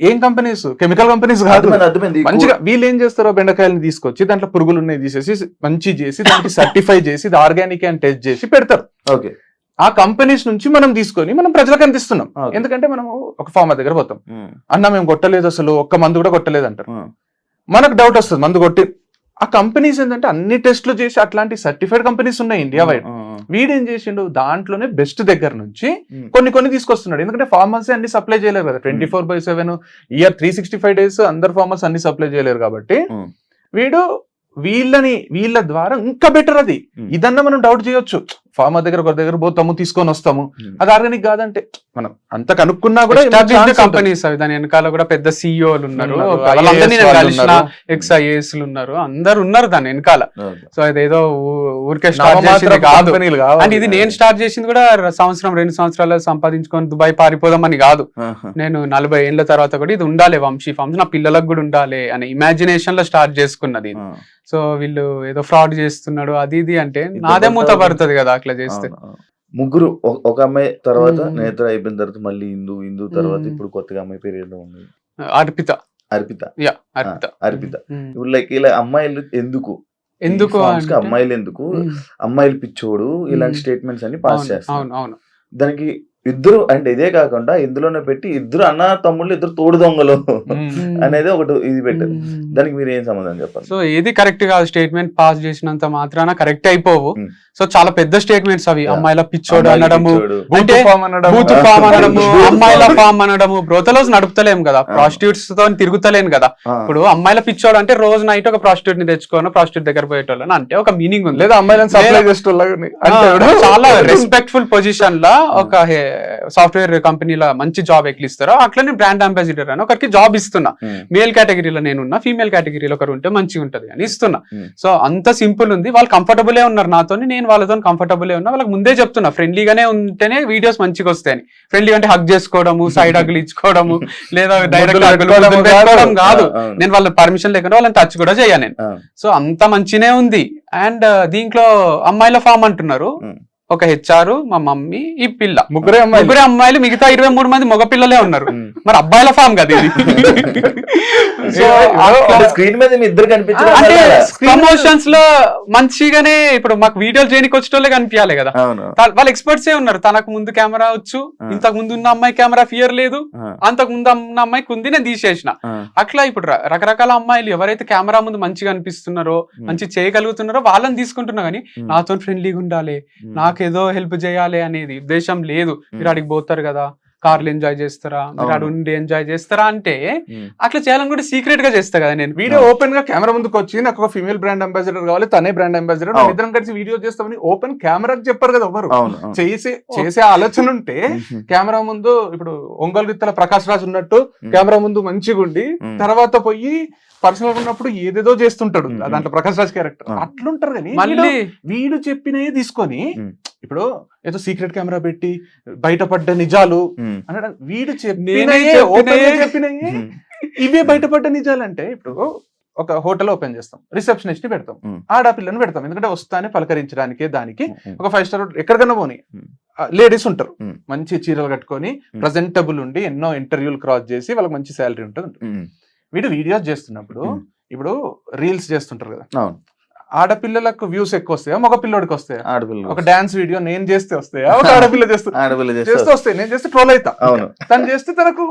Speaker 3: ఏం కంపెనీస్, కెమికల్ కంపెనీస్ కాదు.
Speaker 1: అర్థమైంది అర్థమైంది.
Speaker 3: మంచిగా వీళ్ళు ఏం చేస్తారో బెండకాయలని తీసుకొచ్చి దాంట్లో పురుగులు ఉన్నాయి తీసేసి మంచి చేసి దానికి సర్టిఫై చేసి ఇది ఆర్గానిక్ అని టెస్ట్ చేసి పెడతారు.
Speaker 1: ఓకే,
Speaker 3: ఆ కంపెనీస్ నుంచి మనం తీసుకొని మనం ప్రజలకు అందిస్తున్నాం.
Speaker 1: Okay.
Speaker 3: ఎందుకంటే మనం ఒక ఫార్మర్ దగ్గర పోతాం,
Speaker 1: Hmm.
Speaker 3: అన్న మేము కొట్టలేదు, అసలు ఒక్క మందు కూడా కొట్టలేదు అంటారు.
Speaker 1: Hmm.
Speaker 3: మనకు డౌట్ వస్తుంది, మందు కొట్టి ఆ కంపెనీస్ ఏంటంటే అన్ని టెస్ట్లు చేసి అట్లాంటి సర్టిఫైడ్ కంపెనీస్ ఉన్నాయి ఇండియా వైడ్. వీడేం చేసిండు దాంట్లోనే బెస్ట్ దగ్గర నుంచి కొన్ని తీసుకొస్తున్నాడు. ఎందుకంటే ఫార్మర్స్ అన్ని సప్లై చేయలేరు కదా 24/7 ఇయర్ 365 days అందరు ఫార్మర్స్ అన్ని సప్లై చేయలేరు కాబట్టి వీడు వీళ్ళ ద్వారా ఇంకా బెటర్ అది. ఇదన్నా మనం డౌట్ చేయొచ్చు, ఫార్మర్ దగ్గర ఒకరి దగ్గర పోతాము తీసుకొని వస్తాము, అది ఆర్గానిక్ కాదంటే మనం అంత కనుక్కున్నా కూడా
Speaker 4: కంపెనీస్ అవి. దాని వెనకాల కూడా పెద్ద సిఇఓలు ఉన్నారు, ఎక్స్ఐఏఎస్ ఉన్నారు, అందరు ఉన్నారు దాని వెనకాల. సో అదేదో ఊరికే స్టార్ట్ చేసింది కాదు. అండ్ ఇది నేను స్టార్ట్ చేసింది కూడా 2 సంవత్సరాలు సంపాదించుకొని దుబాయ్ పారిపోదామని కాదు. నేను 40 ఏళ్ల తర్వాత కూడా ఇది ఉండాలి వంశీ ఫార్మ్స్, నా పిల్లలకు కూడా ఉండాలి అనే ఇమాజినేషన్ లో స్టార్ట్ చేసుకున్నది. సో వీళ్ళు ఏదో ఫ్రాడ్ చేస్తున్నాడు అది ఇది అంటే నాదే మూత పడుతుంది కదా అట్లా చేస్తే.
Speaker 1: ముగ్గురు ఒక అమ్మాయి తర్వాత నేత్ర అయిపోయిన తర్వాత మళ్ళీ హిందూ తర్వాత ఇప్పుడు కొత్తగా అమ్మాయి పేరు ఏదో ఉంది,
Speaker 4: అర్పిత.
Speaker 1: ఇప్పుడు లైక్ ఇలా అమ్మాయిలు ఎందుకు అమ్మాయిలు ఎందుకు అమ్మాయిలు పిచ్చోడు ఇలాంటి స్టేట్మెంట్స్ అన్ని పాస్ చేస్తారు. దానికి ఇద్దరు అంటే ఇదే కాకుండా ఇందులోనే పెట్టి ఇద్దరు అన్న తమ్ముళ్ళు ఇద్దరు తోడు దొంగలు అనేది ఒకటి ఇది పెట్టారు. దానికి మీరు ఏం సమాధానం చెప్పాలి?
Speaker 4: సో ఏది కరెక్ట్ కాదు, స్టేట్మెంట్ పాస్ చేసినంత మాత్రాన కరెక్ట్ అయిపోవు. సో చాలా పెద్ద స్టేట్మెంట్స్ అవి, అమ్మాయిల పిచ్చోడు అనడము, అంటే బూత్ ఫామ్ అనడము, అమ్మాయిల ఫామ్ అనడము. బ్రోతలోస్ నడుపుతలేం కదా, ప్రాస్టిట్యూట్స్ తో తిరుగుతలేను కదా. ఇప్పుడు అమ్మాయిల పిచ్చోడు అంటే రోజు నైట్ ఒక ప్రాస్టిట్యూట్ ని తెచ్చుకోను, ప్రాస్టిట్యూట్ దగ్గర పోయేటోళ్ళని అంటే ఒక మీనింగ్ ఉంది. లేదా అమ్మాయిలను సప్లై చేసేటోళ్ళ చాలా రెస్పెక్ట్ఫుల్ పొజిషన్ లా ఒక సాఫ్ట్వేర్ కంపెనీలో మంచి జాబ్ ఎక్కిస్తారో అట్లనే బ్రాండ్ అంబాసిడర్ అని ఒకరికి జాబ్ ఇస్తున్నా. మేల్ కేటగిరీలో నేనున్నా, ఫీమేల్ కేటగిరీలో ఒకరు ఉంటే మంచిగా ఉంటది అని ఇస్తున్నా. సో అంత సింపుల్ ఉంది. వాళ్ళు కంఫర్టబులే ఉన్నారు నాతో, నేను వాళ్ళతో కంఫర్టబులే ఉన్నా. వాళ్ళకి ముందే చెప్తున్నా ఫ్రెండ్లీగానే ఉంటేనే వీడియోస్ మంచిగా వస్తాయని. ఫ్రెండ్లీ అంటే హగ్ చేసుకోవడము, సైడ్ హగ్లు ఇచ్చుకోవడము, లేదా డైరెక్ట్ పెట్టుకోవడం కాదు. నేను వాళ్ళ పర్మిషన్ లేకుండా వాళ్ళని టచ్ కూడా చేయను నేను. సో అంత మంచినే ఉంది. అండ్ దీంట్లో అమ్మాయిల ఫామ్ అంటున్నారు, ఒక హెచ్ఆర్, మా మమ్మీ, ఈ పిల్ల, ముగ్గురే అమ్మాయిలు, మిగతా 23 మంది మగ పిల్లలే ఉన్నారు. మరి అబ్బాయిల ఫామ్ కదా ఇది. ప్రమోషన్స్ లో మంచిగానే ఇప్పుడు మాకు వీడియోలు చేయడానికి వచ్చేటోళ్ళే కనిపించాలి కదా. వాళ్ళ ఎక్స్పర్ట్స్ ఏ ఉన్నారు. తనకు ముందు కెమెరా వచ్చు, ఇంతకు ముందు ఉన్న అమ్మాయి కెమెరా ఫియర్ లేదు, అంతకు ముందు ఉన్న అమ్మాయికి ఉంది, నేను తీసేసిన. అట్లా ఇప్పుడు రకరకాల అమ్మాయిలు ఎవరైతే కెమెరా ముందు మంచిగా అనిపిస్తున్నారో, మంచి చేయగలుగుతున్నారో వాళ్ళని తీసుకుంటున్నా. కానీ నాతో ఫ్రెండ్లీగా ఉండాలి, నాకు ఏదో హెల్ప్ చేయాలి అనేది ఉద్దేశం లేదు. మీరు అడిగి పోతారు కదా, కార్లు ఎంజాయ్ చేస్తారా, మీరు అడు ఉండి ఎంజాయ్ చేస్తారా అంటే అట్లా చేయాలని కూడా సీక్రెట్ గా చేస్తా కదా నేను.
Speaker 3: వీడియో ఓపెన్ గా కెమెరా ముందుకు వచ్చి నాకు ఒక ఫీమేల్ బ్రాండ్ అంబాసిడర్ కావాలి, తనే బ్రాండ్ అంబాసిడర్, ఇద్దరం కలిసి వీడియో చేస్తామని ఓపెన్ కెమెరాకి చెప్పారు కదా ఎవరు. చేసే ఆలోచన ఉంటే కెమెరా ముందు ఇప్పుడు ఒంగోలు గిత్తల ప్రకాష్ రాజ్ ఉన్నట్టు కెమెరా ముందు మంచిగా ఉండి తర్వాత పోయి పర్సనల్ ఉన్నప్పుడు ఏదేదో చేస్తుంటాడు దాంట్లో ప్రకాష్ రాజ్ క్యారెక్టర్ అట్లుంటారు. కానీ మళ్ళీ వీడు చెప్పినవి తీసుకొని ఇప్పుడు ఏదో సీక్రెట్ కెమెరా పెట్టి బయటపడ్డ నిజాలు అనడం, వీడు చెప్పినవి ఇవే బయటపడ్డ నిజాలు. అంటే ఇప్పుడు ఒక హోటల్ ఓపెన్ చేస్తాం, రిసెప్షనిస్ట్ ని పెడతాం, ఆడపిల్లని పెడతాం, ఎందుకంటే వస్తానే పలకరించడానికి. దానికి ఒక 5 స్టార్ ఎక్కడికన్నా పోనీ లేడీస్ ఉంటారు, మంచి చీరలు కట్టుకొని ప్రజెంటబుల్ ఉండి ఎన్నో ఇంటర్వ్యూలు క్రాస్ చేసి వాళ్ళకి మంచి శాలరీ ఉంటుంది. వీడు వీడియోస్ చేస్తున్నప్పుడు ఇప్పుడు రీల్స్ చేస్తుంటారు కదా, ఆడపిల్లలకు వ్యూస్ ఎక్కువ వస్తాయా, మగ పిల్లడికి వస్తాయా? ఒక డాన్స్ వీడియో నేను చేస్తే వస్తాయా, ఒక ఆడపిల్ల చేస్తే వస్తాయి. నేను చేస్తే ట్రోల్ అవుతా, తను చేస్తే తనకు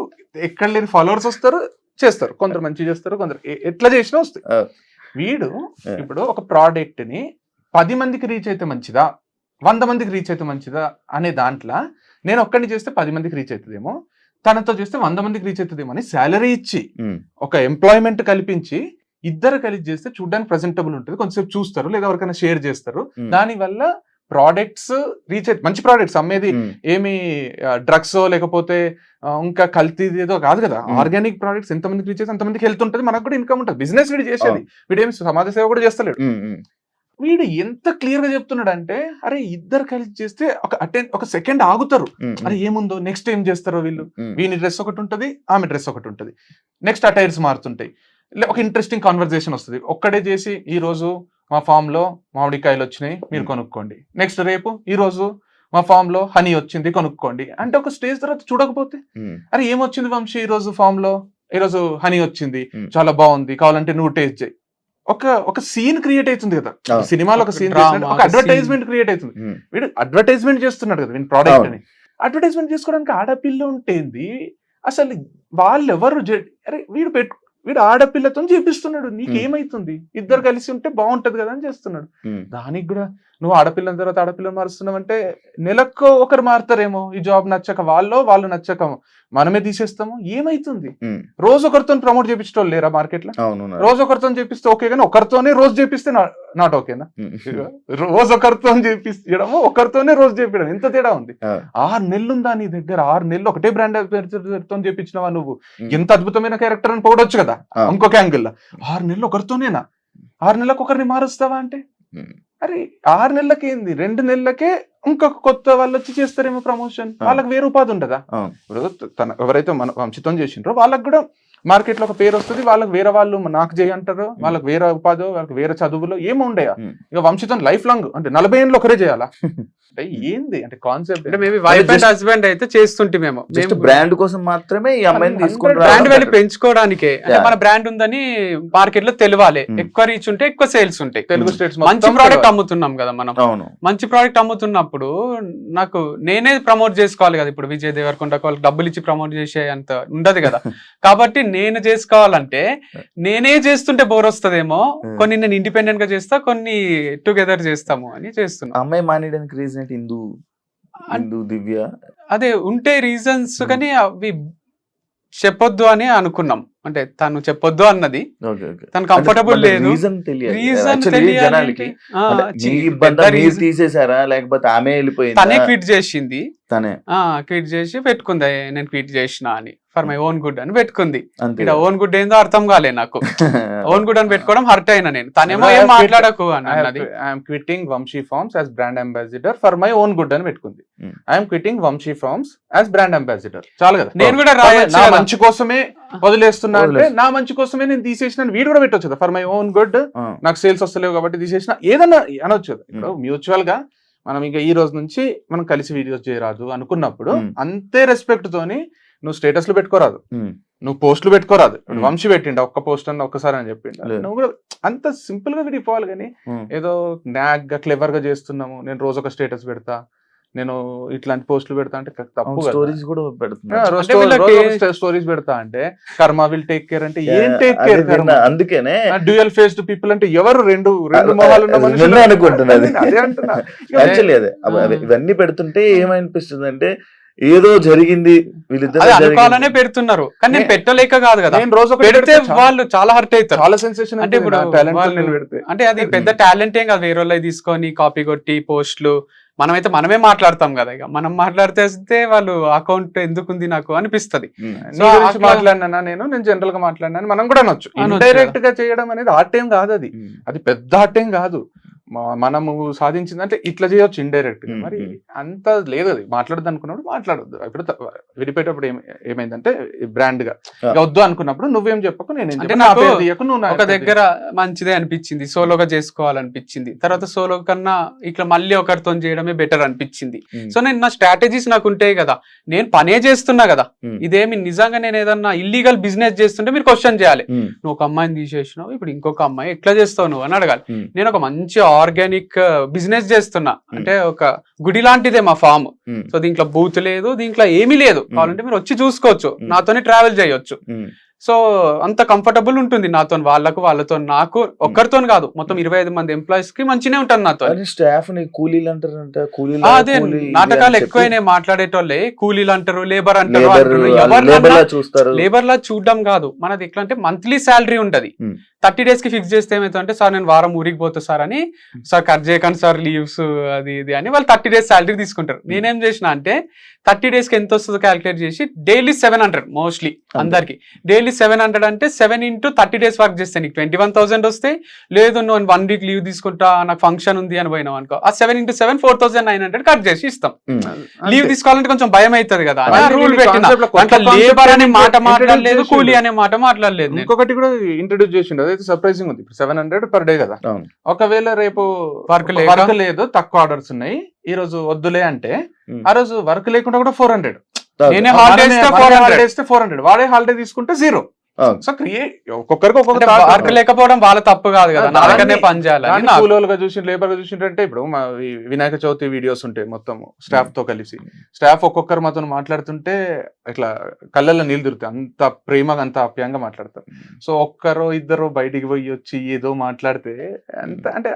Speaker 3: ఎక్కడ లేని ఫాలోవర్స్ వస్తారు, చేస్తారు. కొందరు మంచి చేస్తారు, కొందరు ఎట్లా చేసినా వస్తాయి. వీడు ఇప్పుడు ఒక ప్రోడక్ట్ ని 10 మందికి రీచ్ అయితే మంచిదా, 100 మందికి రీచ్ అయితే మంచిదా అనే దాంట్లో నేను ఒక్కడిని చేస్తే 10 మందికి రీచ్ అవుతుందేమో, తనతో చేస్తే 100 మందికి రీచ్ అవుతుందేమో అని శాలరీ ఇచ్చి ఒక ఎంప్లాయ్మెంట్ కల్పించి ఇద్దరు కలిసి చేస్తే చూడడానికి ప్రెజెంటబుల్ ఉంటుంది, కొంచెంసేపు చూస్తారు, లేదా ఎవరికైనా షేర్ చేస్తారు. దాని వల్ల ప్రోడక్ట్స్ రీచ్ అయితే మంచి ప్రోడక్ట్స్ అమ్మేది ఏమి డ్రగ్స్ లేకపోతే ఇంకా కల్తీది ఏదో కాదు కదా. ఆర్గానిక్ ప్రోడక్ట్స్ ఎంతమందికి రీచ్ అయితే అంతమందికి హెల్త్ ఉంటుంది, మనకు కూడా ఇన్కమ్ ఉంటుంది. బిజినెస్ వీడు చేసేది, వీడేమి సమాజ సేవ కూడా చేస్తలేడు. వీడు ఎంత క్లియర్ గా చెప్తున్నాడు అంటే, అరే ఇద్దరు కలిసి చేస్తే ఒక సెకండ్ ఆగుతారు, అరే ఏముందో నెక్స్ట్ ఏం చేస్తారో వీళ్ళు. వీని డ్రెస్ ఒకటి ఉంటుంది, ఆమె డ్రెస్ ఒకటి ఉంటుంది, నెక్స్ట్ అటైర్స్ మారుతుంటాయి, ఒక ఇంట్రెస్టింగ్ కాన్వర్సేషన్ వస్తుంది. ఒక్కడే చేసి ఈ రోజు మా ఫామ్ లో మామిడికాయలు వచ్చినాయి మీరు కొనుక్కోండి, నెక్స్ట్ రేపు ఈ రోజు మా ఫామ్ లో హనీ వచ్చింది కొనుక్కోండి అంటే, ఒక స్టేజ్ తర్వాత చూడకపోతే అరే ఏమొచ్చింది వంశీ ఈ రోజు ఫామ్ లో, ఈ రోజు హనీ వచ్చింది చాలా బాగుంది కావాలంటే నువ్వు టేస్ట్ చేయి. ఒక సీన్ క్రియేట్ అవుతుంది కదా సినిమాలో, ఒక సీన్ ఒక అడ్వర్టైజ్మెంట్ క్రియేట్ అవుతుంది. వీడు అడ్వర్టైజ్మెంట్ చేస్తున్నాడు కదా వీడి ప్రోడక్ట్ అని. అడ్వర్టైజ్మెంట్ చేసుకోవడానికి ఆడపిల్ల ఉంటేంది అసలు, వాళ్ళు ఎవరు అరే వీడు వీడు ఆడపిల్లతో చేపిస్తున్నాడు, నీకేమైతుంది, ఇద్దరు కలిసి ఉంటే బాగుంటది కదా అని చేస్తున్నాడు. దానికి కూడా నువ్వు ఆడపిల్లని తర్వాత ఆడపిల్లని మారుస్తున్నావు అంటే నెలకు ఒకరు మారుతారేమో, ఈ జాబ్ నచ్చక వాళ్ళు నచ్చక మనమే తీసేస్తాము, ఏమైతుంది? రోజు ఒకరితో ప్రమోట్ చేపించడం లేరా మార్కెట్ లో? రోజు ఒకరితో చేపిస్తే ఓకే, కానీ ఒకరితోనే రోజు చేపిస్తే నాట్ ఓకేనా? రోజు ఒకరితో చేపించడము, ఒకరితోనే రోజు చేపించడం, ఎంత తేడా ఉంది? 6 నెలలు ఉందా నీ దగ్గర? 6 నెలలు ఒకటే బ్రాండ్ తో చేపించినవా నువ్వు? ఎంత అద్భుతమైన క్యారెక్టర్ అని పోవడొచ్చు కదా ఇంకొక యాంగిల్ లో. 6 నెలలు ఒకరితోనేనా? 6 నెలలకు ఒకరిని మారుస్తావా అంటే అరే 6 నెలలకి ఏంది, 2 నెలలకే ఇంకొక కొత్త వాళ్ళు వచ్చి చేస్తారేమో ప్రమోషన్, వాళ్ళకి వేరే ఉపాధి ఉండదా? ఇప్పుడు ఎవరైతే మన వంశీతో చేసిండ్రో వాళ్ళకి కూడా మార్కెట్ లో ఒక పేరు వస్తుంది, వాళ్ళకి వేరే వాళ్ళు నాకు చేయంటారు, వాళ్ళకి వేరే ఉపాధి, వాళ్ళకి వేరే చదువులో ఏమో ఉండయా? ఇక వంశీతో లైఫ్ లాంగ్ అంటే 40 ఏళ్ళు ఒకరే చేయాలా? అంటే ఏంది అంటే కాన్సెప్ట్?
Speaker 4: అంటే మేబీ వైఫ్ అండ్ హస్బెండ్ అయితే చేస్తుంటే మేము
Speaker 1: బ్రాండ్ కోసం మాత్రమే ఈ అమ్మాయిని తీసుకుంటాం,
Speaker 4: బ్రాండ్ వాల్యూ పెంచుకోవడానికే. అంటే మన బ్రాండ్ ఉందని మార్కెట్ లో తెలియాలి, ఎక్కువ రీచ్ ఉంటే ఎక్కువ సేల్స్ ఉంటాయి.
Speaker 3: తెలుగు స్టేట్స్
Speaker 4: మంచి ప్రోడక్ట్ అమ్ముతున్నాం కదా మనం, మంచి ప్రోడక్ట్ అమ్ముతున్నప్పుడు నాకు నేనే ప్రమోట్ చేసుకోవాలి కదా. ఇప్పుడు విజయ్ దేవరకొండ వాళ్ళకి డబ్బులు ఇచ్చి ప్రమోట్ చేసే అంత ఉండదు కదా. కాబట్టి నేను చేసుకోవాలంటే నేనే చేస్తుంటే బోర్ వస్తుందేమో, కొన్ని నేను ఇండిపెండెంట్ గా చేస్తా, కొన్ని టుగెదర్ చేస్తాము అని చేస్తున్నా.
Speaker 1: అమ్మాయి మానేయడానికి రీజన్ ఏంటి? హిందూ దివ్య
Speaker 4: అదే ఉంటే రీజన్స్, కానీ అవి చెప్పొద్దు అని అనుకున్నాం. అంటే తను చెప్పొద్దు అన్నది, తను కంఫర్టబుల్ లేదు. రీజన్
Speaker 1: తీసేసారా లేకపోతే ఆమె వెళ్ళిపోయింది?
Speaker 4: తనే క్విట్ చేసింది, క్విట్ చేసి పెట్టుకుంది నేను క్విట్ చేసిన అని, ఫర్ మై ఓన్ గుడ్ అని పెట్టుకుంది. ఇక్కడ ఓన్ గుడ్ ఏందో అర్థం కాలే నాకు. ఓన్ గుడ్ అని పెట్టుకోవడం హర్ట్ అయినా నేను. తనేమో ఏం మాట్లాడకు అన్నది.
Speaker 3: I'm quitting Vamshi farms as brand ambassador for my own good అని పెట్టుకుంది. I'm quitting Vamshi farms as brand ambassador. చాలు కదా,
Speaker 4: నేను కూడా
Speaker 3: నా మంచి కోసమే వదిలేస్తున్నా అంటే నా మంచి కోసమే నేను తీసేసిన వీడు కూడా పెట్టొచ్చు కదా, ఫర్ మై ఓన్ గుడ్, నాకు సేల్స్ వస్తలేవు కాబట్టి తీసేసిన, ఏదన్నా అనొచ్చు కదా. ఇప్పుడు మ్యూచువల్ గా మనం ఇంకా ఈ రోజు నుంచి మనం కలిసి వీడియోస్ చేయరాదు అనుకున్నప్పుడు అంతే రెస్పెక్ట్ తోని నువ్వు స్టేటస్లు పెట్టుకోరాదు, నువ్వు పోస్టులు పెట్టుకోరాదు. వంశీ పెట్టిండ ఒక్క పోస్ట్ అన్న ఒక్కసారి అని చెప్పిండ, నువ్వు కూడా అంత సింపుల్ గా విడిపోవాలి. కానీ ఏదో నాగ్ గా క్లెవర్ గా చేస్తున్నాము, నేను రోజు ఒక స్టేటస్ పెడతా, నేను ఇట్లాంటి పోస్టులు పెడతా అంటే తప్పు.
Speaker 1: స్టోరీస్ కూడా
Speaker 3: స్టోరీస్ పెడతా అంటే కర్మ విల్ టేక్ కేర్ అంటే ఏం టేక్ కేర్?
Speaker 1: అందుకనే
Speaker 3: డ్యూయల్ ఫేస్డ్ పీపుల్ అంటే ఎవరు? రెండు మొహాలు
Speaker 1: అనుకుంటున్నది. ఇవన్నీ పెడుతుంటే ఏమనిపిస్తుంది అంటే ఏదో జరిగింది, వీళ్ళిద్దరు
Speaker 4: అనుకోవాలనే పెడుతున్నారు. కానీ నేను పెట్టలేక కాదు కదా, నేను రోజు పెడితే వాళ్ళు చాలా హర్ట్ అవుతారు, చాలా సెన్సేషన్. అంటే ఇప్పుడు అంటే అది పెద్ద టాలెంట్ ఏం కాదు, వేరే వాళ్ళు తీసుకొని కాపీ కొట్టి పోస్టులు. మనమే మాట్లాడతాం కదా, ఇక మనం మాట్లాడితే వాళ్ళు అకౌంట్ ఎందుకుంది నాకు అనిపిస్తుంది.
Speaker 3: మాట్లాడినా నేను జనరల్ గా మాట్లాడినా మనం కూడా అనొచ్చు. ఇండైరెక్ట్ గా చేయడం అనేది ఆర్ట్ ఏం కాదు, అది పెద్ద ఆర్ట్ ఏం కాదు. మనము సాధించిందంటే ఇట్లా చేయొచ్చు ఇండైరెక్ట్ గా. మరి అంత లేదు, అది మాట్లాడద్దు అనుకున్నప్పుడు మాట్లాడొద్దు. ఇప్పుడు విడిపోయేటప్పుడు ఏమైందంటే బ్రాండ్ గా వద్దు అనుకున్నప్పుడు నువ్వేం చెప్పకు, నేను
Speaker 4: ఒక దగ్గర మంచిదే అనిపించింది, సోలోగా చేసుకోవాలనిపించింది. తర్వాత సోలో కన్నా ఇట్లా మళ్ళీ ఒకరితో చేయడమే బెటర్ అనిపించింది. సో నేను నా స్ట్రాటజీస్ నాకు ఉంటాయి కదా, నేను పనే చేస్తున్నా కదా. ఇదేమి నిజంగా నేను ఏదన్నా ఇల్లీగల్ బిజినెస్ చేస్తుంటే మీరు క్వశ్చన్ చేయాలి. నువ్వు ఒక అమ్మాయిని తీసేసినావు, ఇప్పుడు ఇంకొక అమ్మాయి ఎట్లా చేస్తావు నువ్వు అని అడగాలి. నేను ఒక మంచి ఆర్గానిక్ బిజినెస్ చేస్తున్నా అంటే ఒక గుడి లాంటిదే మా ఫామ్. సో దీంట్లో బూత్ లేదు, దీంట్లో ఏమీ లేదు. కావాలంటే మీరు వచ్చి చూసుకోవచ్చు, నాతోనే ట్రావెల్ చేయొచ్చు. సో అంత కంఫర్టబుల్ ఉంటుంది నాతో, వాళ్ళతో నాకు ఒక్కరితో కాదు, మొత్తం 25 మంది ఎంప్లాయీస్ కి మంచినే ఉంటాను నాతో.
Speaker 1: స్టాఫ్ కూలీలు అంటారంట,
Speaker 4: అదే నాటకాలు ఎక్కువైనా మాట్లాడేటోళ్ళే కూలీలు అంటారు, లేబర్ అంటారు. లేబర్ లా చూడడం కాదు మనది, ఎట్లా అంటే మంత్లీ శాలరీ ఉంటది. 30 days కి ఫిక్స్ చేస్తే ఏమైతే సార్ నేను వారం ఊరికి పోతా సార్ అని, సార్ కట్ చేయకండి సార్ లీవ్స్ అది ఇది అని వాళ్ళు 30 days శాలరీ తీసుకుంటారు. నేనేం చేసిన అంటే 30 days కి ఎంత వస్తుందో క్యాలిక్యులేట్ చేసి డైలీ 700 మోస్ట్లీ అందరికి డైలీ 700 అంటే 7 into 30 days వర్క్ చేస్తే నీకు 21,000 వస్తాయి. లేదు నువ్వు 1 week లీవ్ తీసుకుంటా నాకు ఫంక్షన్ ఉంది అని పోయినావు అనుకో, ఆ 7 into 7 4,900 కట్ చేసి ఇస్తాం. లీవ్ తీసుకోవాలంటే కొంచెం భయం అవుతుంది కదా, రూల్ పెట్టిన లేబర్ అనే మాట మాట్లాడలేదు, కూలీ అనే మాట మాట్లాడలేదు.
Speaker 3: ఇంకొకటి కూడా ఇంట్రడ్యూస్ చేసిండు, అదైతే సర్ప్రైజింగ్ ఉంది. ఇప్పుడు 700 per day కదా, ఒకవేళ రేపు వర్క్ లేదు, తక్కువ ఆర్డర్స్ ఉన్నాయి, ఈ రోజు వద్దులే అంటే ఆ రోజు వర్క్ లేకుండా కూడా 400. నేనే హాలిడే ఇస్తే 400, వాడే హాలిడే తీసుకుంటే 0. సో ఒక్కొక్కరికి ఒక్కొక్క
Speaker 4: అంటే
Speaker 3: thought
Speaker 4: వర్క్
Speaker 3: ఉంటుంది.
Speaker 4: లేకపోవడం వాళ్ళ తప్పు కాదు కదా, నా దగ్గరనే
Speaker 3: దాన్ని-
Speaker 4: పని చేయాలని
Speaker 3: దాన్ని
Speaker 4: నాకు.
Speaker 3: కూలోలుగా చూసి లేబర్ గా చూసింటే ఇప్పుడు మా వినాయక చవితి వీడియోస్ ఉంటాయి మొత్తం స్టాఫ్ తో కలిసి, స్టాఫ్ ఒక్కొక్కరు మాతో మాట్లాడుతుంటే ఇట్లా కళ్ళల్లో నీళ్ళు తిరుగుతాయి, అంత ప్రేమగా అంత ఆప్యాయంగా మాట్లాడతారు. సో ఒక్కరో ఇద్దరు బయటికి పోయి వచ్చి ఏదో మాట్లాడితే అంత అంటే